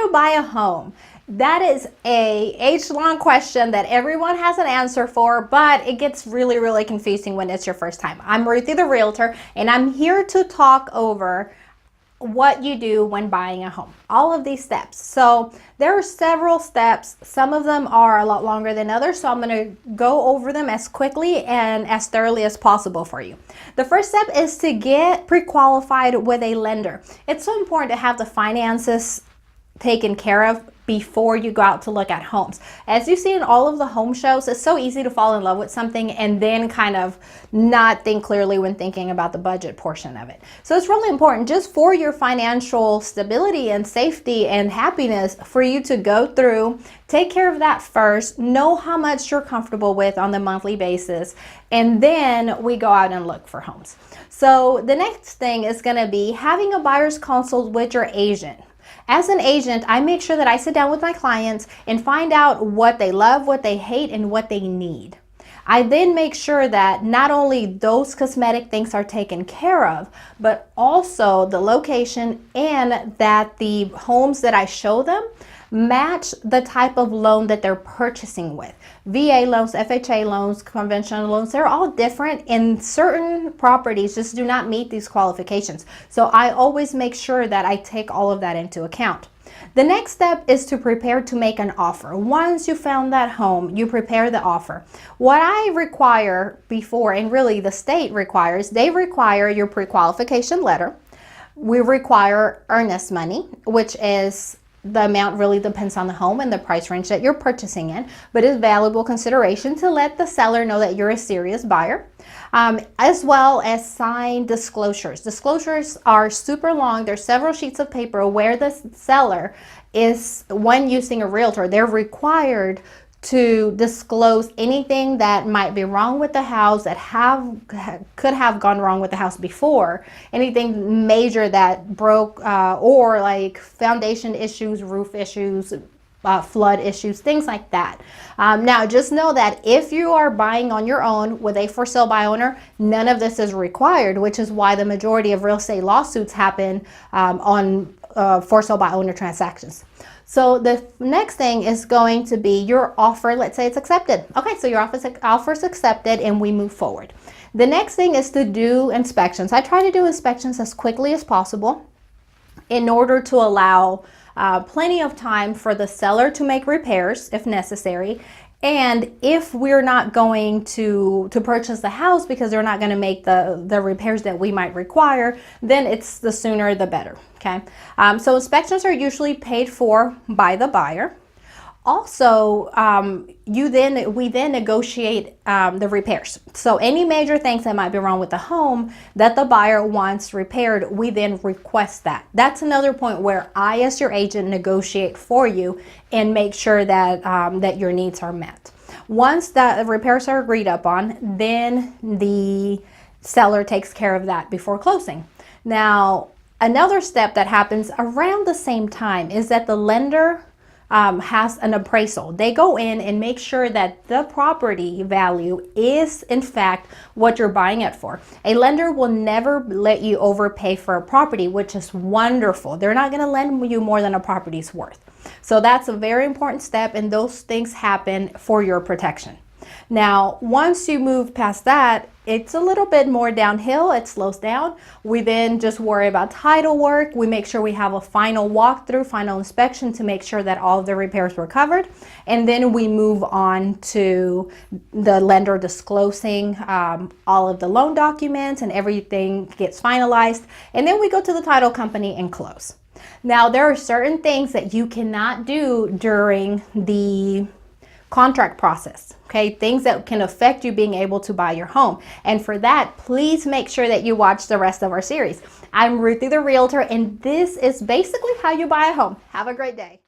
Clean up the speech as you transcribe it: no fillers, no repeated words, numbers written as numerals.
to buy a home? That is a age-long question that everyone has an answer for, but it gets really, really confusing when it's your first time. I'm Ruthie the Realtor, and I'm here to talk over what you do when buying a home, all of these steps. So there are several steps. Some of them are a lot longer than others, so I'm going to go over them as quickly and as thoroughly as possible for you. The first step is to get pre-qualified with a lender. It's so important to have the finances taken care of before you go out to look at homes. As you see in all of the home shows, it's so easy to fall in love with something and then kind of not think clearly when thinking about the budget portion of it. So it's really important just for your financial stability and safety and happiness for you to go through, take care of that first, know how much you're comfortable with on the monthly basis, and then we go out and look for homes. So the next thing is going to be having a buyer's consult with your agent. As an agent, I make sure that I sit down with my clients and find out what they love, what they hate, and what they need. I then make sure that not only those cosmetic things are taken care of, but also the location and that the homes that I show them match the type of loan that they're purchasing with. VA loans, FHA loans, conventional loans, they're all different, and certain properties just do not meet these qualifications. So I always make sure that I take all of that into account. The next step is to prepare to make an offer. Once you found that home, you prepare the offer. What I require before, and really the state requires, they require your pre-qualification letter. We require earnest money, which is the amount really depends on the home and the price range that you're purchasing in, but is valuable consideration to let the seller know that you're a serious buyer, as well as signed disclosures. Disclosures are super long. There's several sheets of paper where the seller is, when using a realtor, they're required to disclose anything that might be wrong with the house, that could have gone wrong with the house before, anything major that broke, or like foundation issues, roof issues, flood issues, things like that. Now just know that if you are buying on your own with a for sale by owner, none of this is required, which is why the majority of real estate lawsuits happen on for sale by owner transactions. So the next thing is going to be your offer. Let's say it's accepted. Okay, so your offer is accepted and we move forward. The next thing is to do inspections. I try to do inspections as quickly as possible in order to allow plenty of time for the seller to make repairs if necessary. And if we're not going to purchase the house because they're not going to make the repairs that we might require, then it's the sooner the better. Okay. So inspections are usually paid for by the buyer. Also, we then negotiate the repairs. So any major things that might be wrong with the home that the buyer wants repaired, we then request that. That's another point where I, as your agent, negotiate for you and make sure that that your needs are met. Once the repairs are agreed upon, then the seller takes care of that before closing. Now, another step that happens around the same time is that the lender has an appraisal. They go in and make sure that the property value is in fact what you're buying it for. A lender will never let you overpay for a property, which is wonderful. They're not going to lend you more than a property's worth. So that's a very important step, and those things happen for your protection. Now, once you move past that, it's a little bit more downhill. It slows down. We then just worry about title work. We make sure we have a final walkthrough, final inspection to make sure that all of the repairs were covered. And then we move on to the lender disclosing all of the loan documents, and everything gets finalized. And then we go to the title company and close. Now, there are certain things that you cannot do during the contract process, okay? Things that can affect you being able to buy your home. And for that, please make sure that you watch the rest of our series. I'm Ruthie the Realtor, and this is basically how you buy a home. Have a great day.